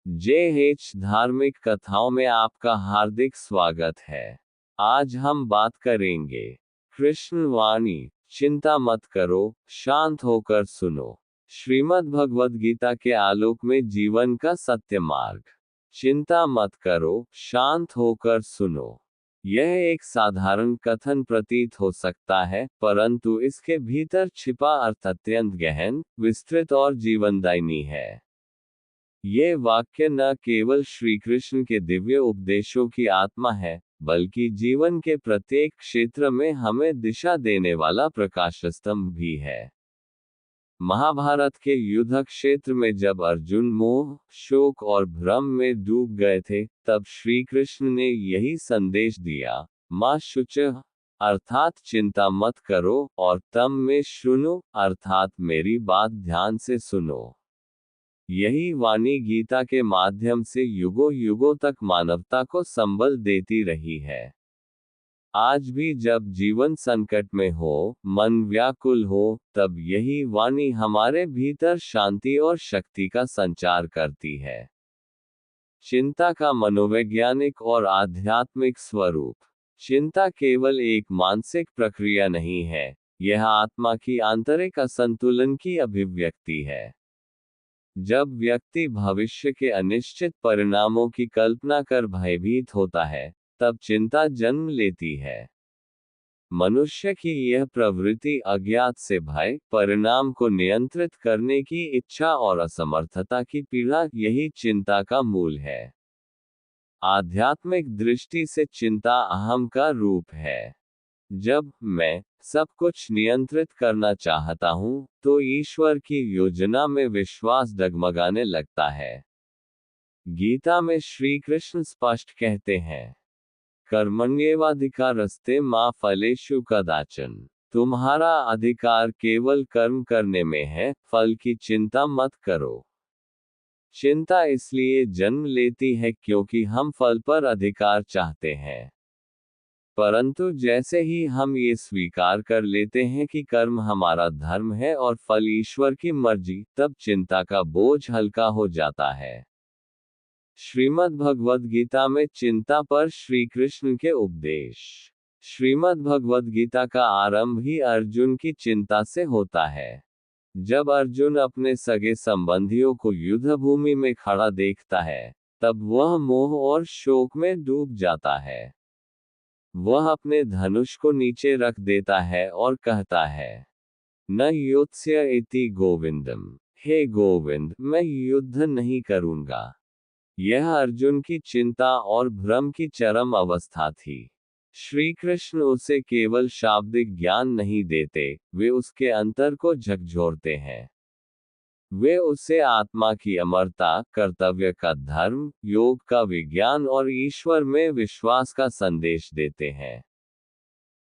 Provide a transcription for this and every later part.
JH धार्मिक कथाओं में आपका हार्दिक स्वागत है। आज हम बात करेंगे कृष्ण वाणी, चिंता मत करो, शांत होकर सुनो। श्रीमद् भगवद गीता के आलोक में जीवन का सत्य मार्ग। चिंता मत करो, शांत होकर सुनो। यह एक साधारण कथन प्रतीत हो सकता है, परंतु इसके भीतर छिपा अर्थ अत्यंत गहन, विस्तृत और जीवनदायिनी है। ये वाक्य न केवल श्री कृष्ण के दिव्य उपदेशों की आत्मा है, बल्कि जीवन के प्रत्येक क्षेत्र में हमें दिशा देने वाला प्रकाश स्तंभ भी है। महाभारत के युद्ध क्षेत्र में जब अर्जुन मोह, शोक और भ्रम में डूब गए थे, तब श्री कृष्ण ने यही संदेश दिया, मा शुचः, अर्थात चिंता मत करो, और तम में शृणु, अर्थात मेरी बात ध्यान से सुनो। यही वाणी गीता के माध्यम से युगों युगों तक मानवता को संबल देती रही है। आज भी जब जीवन संकट में हो, मन व्याकुल हो, तब यही वाणी हमारे भीतर शांति और शक्ति का संचार करती है। चिंता का मनोवैज्ञानिक और आध्यात्मिक स्वरूप। चिंता केवल एक मानसिक प्रक्रिया नहीं है, यह आत्मा की आंतरिक असंतुलन की अभिव्यक्ति है। जब व्यक्ति भविष्य के अनिश्चित परिणामों की कल्पना कर भयभीत होता है, तब चिंता जन्म लेती है। मनुष्य की यह प्रवृत्ति अज्ञात से भय, परिणाम को नियंत्रित करने की इच्छा और असमर्थता की पीड़ा, यही चिंता का मूल है। आध्यात्मिक दृष्टि से चिंता अहम का रूप है। जब मैं सब कुछ नियंत्रित करना चाहता हूं, तो ईश्वर की योजना में विश्वास डगमगाने लगता है। गीता में श्री कृष्ण स्पष्ट कहते हैं, कर्मण्येवाधिकारस्ते मा फलेषु कदाचन। तुम्हारा अधिकार केवल कर्म करने में है, फल की चिंता मत करो। चिंता इसलिए जन्म लेती है क्योंकि हम फल पर अधिकार चाहते हैं। परंतु जैसे ही हम ये स्वीकार कर लेते हैं कि कर्म हमारा धर्म है और फल ईश्वर की मर्जी, तब चिंता का बोझ हल्का हो जाता है। श्रीमद् भगवद गीता में चिंता पर श्री कृष्ण के उपदेश। श्रीमद् भगवद गीता का आरंभ ही अर्जुन की चिंता से होता है। जब अर्जुन अपने सगे संबंधियों को युद्ध भूमि में खड़ा देखता है, तब वह मोह और शोक में डूब जाता है। वह अपने धनुष को नीचे रख देता है और कहता है, न योत्स्य इति गोविंदम, हे गोविंद, मैं युद्ध नहीं करूंगा। यह अर्जुन की चिंता और भ्रम की चरम अवस्था थी। श्री कृष्ण उसे केवल शाब्दिक ज्ञान नहीं देते, वे उसके अंतर को झकझोरते हैं। वे उसे आत्मा की अमरता, कर्तव्य का धर्म, योग का विज्ञान और ईश्वर में विश्वास का संदेश देते हैं।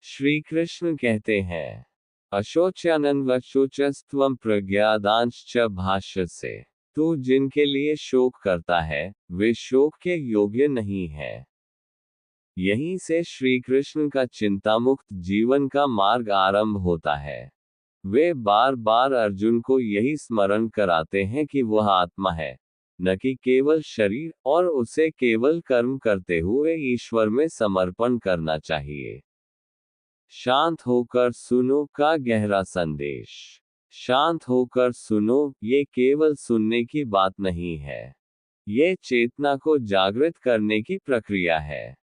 श्री कृष्ण कहते हैं, अशोच्यानन्वशोचस्त्वं प्रज्ञादांश्च भाष्य से। तू जिनके लिए शोक करता है, वे शोक के योग्य नहीं है। यहीं से श्री कृष्ण का चिंतामुक्त जीवन का मार्ग आरंभ होता है। वे बार बार अर्जुन को यही स्मरण कराते हैं कि वह आत्मा है, न कि केवल शरीर, और उसे केवल कर्म करते हुए ईश्वर में समर्पण करना चाहिए। शांत होकर सुनो का गहरा संदेश। शांत होकर सुनो, ये केवल सुनने की बात नहीं है। ये चेतना को जागृत करने की प्रक्रिया है।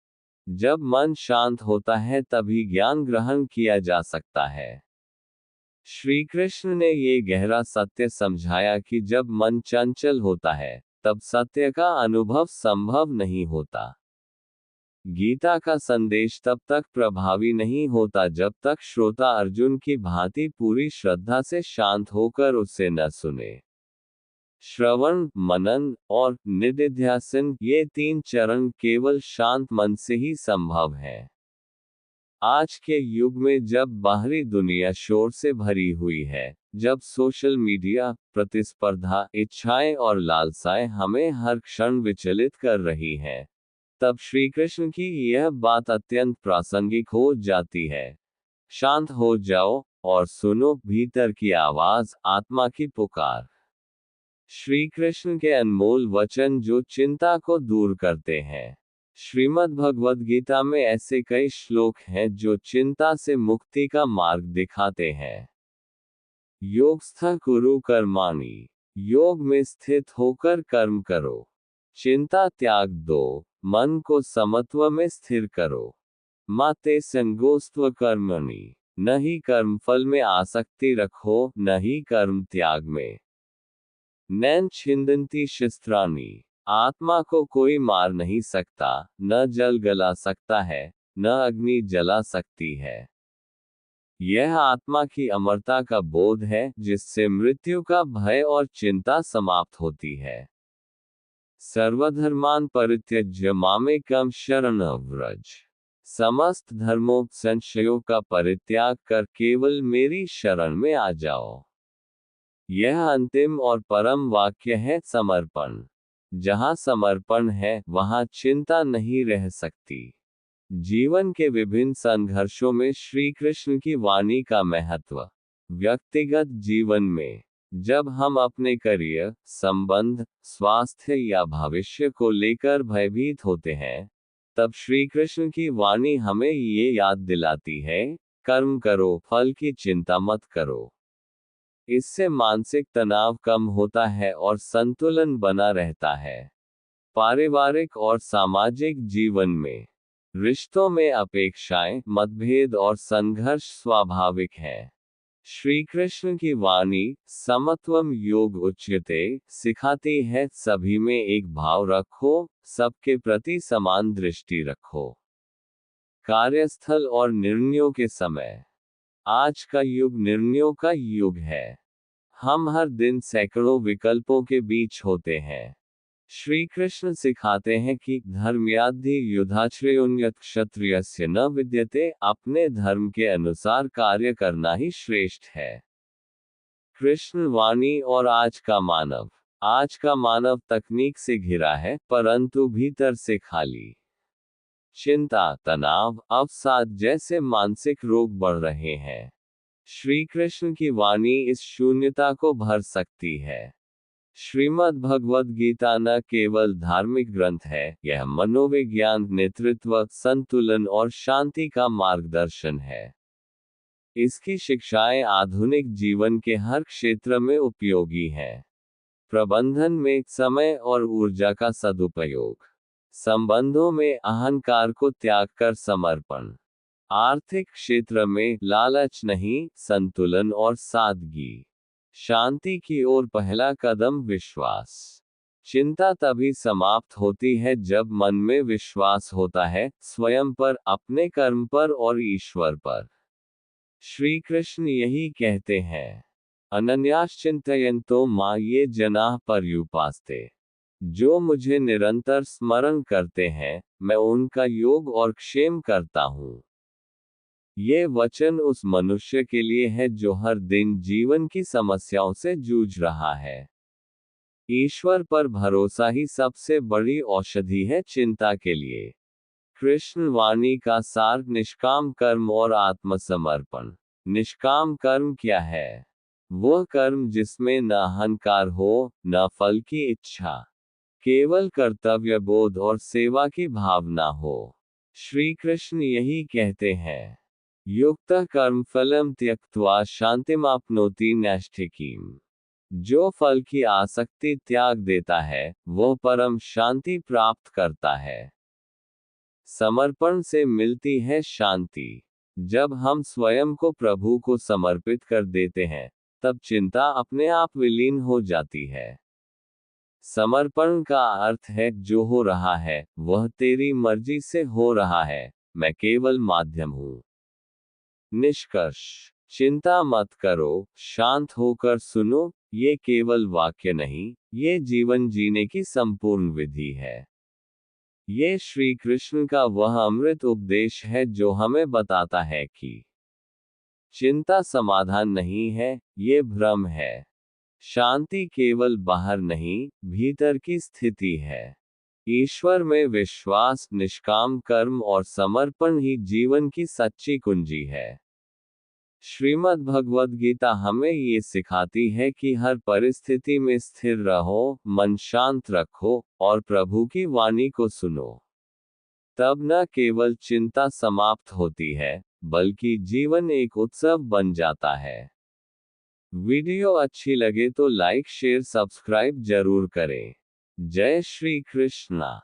जब मन शांत होता है तभी ज्ञान ग्रहण किया जा सकता है। श्री कृष्ण ने ये गहरा सत्य समझाया कि जब मन चंचल होता है, तब सत्य का अनुभव संभव नहीं होता। गीता का संदेश तब तक प्रभावी नहीं होता जब तक श्रोता अर्जुन की भांति पूरी श्रद्धा से शांत होकर उसे न सुने। श्रवण, मनन और निदिध्यासन, ये तीन चरण केवल शांत मन से ही संभव है। आज के युग में जब बाहरी दुनिया शोर से भरी हुई है, जब सोशल मीडिया, प्रतिस्पर्धा, इच्छाएं और लालसाएं हमें हर क्षण विचलित कर रही हैं, तब श्री कृष्ण की यह बात अत्यंत प्रासंगिक हो जाती है। शांत हो जाओ और सुनो भीतर की आवाज, आत्मा की पुकार। श्री कृष्ण के अनमोल वचन जो चिंता को दूर करते हैं। श्रीमद् भगवद गीता में ऐसे कई श्लोक हैं जो चिंता से मुक्ति का मार्ग दिखाते हैं। योगस्थ कुरु कर्माणि, योग में स्थित होकर कर्म करो। चिंता त्याग दो, मन को समत्व में स्थिर करो। माते संगोस्त्व कर्मणि, न ही कर्म फल में आसक्ति रखो, न ही कर्म त्याग में। नैन छिंदन्ति शस्त्राणि, आत्मा को कोई मार नहीं सकता, न जल गला सकता है, न अग्नि जला सकती है। यह आत्मा की अमरता का बोध है, जिससे मृत्यु का भय और चिंता समाप्त होती है। सर्वधर्मान परित्यज्य मामेकं शरणं व्रज, समस्त धर्मों संशयों का परित्याग कर केवल मेरी शरण में आ जाओ। यह अंतिम और परम वाक्य है समर्पण। जहाँ समर्पण है, वहाँ चिंता नहीं रह सकती। जीवन के विभिन्न संघर्षों में श्री कृष्ण की वाणी का महत्व। व्यक्तिगत जीवन में, जब हम अपने करियर, संबंध, स्वास्थ्य या भविष्य को लेकर भयभीत होते हैं, तब श्री कृष्ण की वाणी हमें ये याद दिलाती है, कर्म करो, फल की चिंता मत करो। इससे मानसिक तनाव कम होता है और संतुलन बना रहता है। पारिवारिक और सामाजिक जीवन में, रिश्तों में अपेक्षाएं, मतभेद और संघर्ष स्वाभाविक है। श्री कृष्ण की वाणी समत्वम योग उच्यते सिखाती है, सभी में एक भाव रखो, सबके प्रति समान दृष्टि रखो। कार्यस्थल और निर्णयों के समय, आज का युग निर्णयों का युग है। हम हर दिन सैकड़ों विकल्पों के बीच होते हैं। श्री कृष्ण सिखाते हैं कि धर्म्याद्धि युधाश्रयोन्यत क्षत्रियस्य न विद्यते, अपने धर्म के अनुसार कार्य करना ही श्रेष्ठ है। कृष्ण वाणी और आज का मानव। आज का मानव तकनीक से घिरा है, परंतु भीतर से खाली। चिंता, तनाव, अवसाद जैसे मानसिक रोग बढ़ रहे हैं। श्री कृष्ण की वाणी इस शून्यता को भर सकती है। श्रीमद् भगवद गीता न केवल धार्मिक ग्रंथ है, यह मनोविज्ञान, नेतृत्व, संतुलन और शांति का मार्गदर्शन है। इसकी शिक्षाएं आधुनिक जीवन के हर क्षेत्र में उपयोगी हैं। प्रबंधन में समय और ऊर्जा का सदुपयोग, संबंधों में अहंकार को त्याग कर समर्पण, आर्थिक क्षेत्र में लालच नहीं, संतुलन और सादगी, शांति की ओर पहला कदम विश्वास। चिंता तभी समाप्त होती है जब मन में विश्वास होता है, स्वयं पर, अपने कर्म पर और ईश्वर पर। श्री कृष्ण यही कहते हैं, अनन्याश्चिन्तयन्तो मां ये जनाः पर्युपास्ते। जो मुझे निरंतर स्मरण करते हैं, मैं उनका योग और क्षेम करता हूँ। ये वचन उस मनुष्य के लिए है जो हर दिन जीवन की समस्याओं से जूझ रहा है। ईश्वर पर भरोसा ही सबसे बड़ी औषधि है चिंता के लिए। कृष्ण वाणी का सार निष्काम कर्म और आत्मसमर्पण। निष्काम कर्म क्या है? वह कर्म जिसमें न अहंकार हो, न फल की इच्छा, केवल कर्तव्य बोध और सेवा की भावना हो। श्री कृष्ण यही कहते हैं, युक्तः कर्मफलं त्यक्त्वा शान्तिमाप्नोति नैष्ठिकीम्। जो फल की आसक्ति त्याग देता है, वह परम शांति प्राप्त करता है। समर्पण से मिलती है शांति। जब हम स्वयं को प्रभु को समर्पित कर देते हैं, तब चिंता अपने आप विलीन हो जाती है। समर्पण का अर्थ है, जो हो रहा है, वह तेरी मर्जी से हो रहा है, मैं केवल माध्यम हूँ। निष्कर्ष, चिंता मत करो, शांत होकर सुनो, ये केवल वाक्य नहीं, ये जीवन जीने की संपूर्ण विधि है। ये श्री कृष्ण का वह अमृत उपदेश है जो हमें बताता है कि चिंता समाधान नहीं है, ये भ्रम है। शांति केवल बाहर नहीं, भीतर की स्थिति है। ईश्वर में विश्वास, निष्काम कर्म और समर्पण ही जीवन की सच्ची कुंजी है। श्रीमद् भगवद गीता हमें ये सिखाती है कि हर परिस्थिति में स्थिर रहो, मन शांत रखो, और प्रभु की वाणी को सुनो। तब न केवल चिंता समाप्त होती है, बल्कि जीवन एक उत्सव बन जाता है। वीडियो अच्छी लगे तो लाइक शेयर सब्सक्राइब जरूर करें। जय श्री कृष्णा।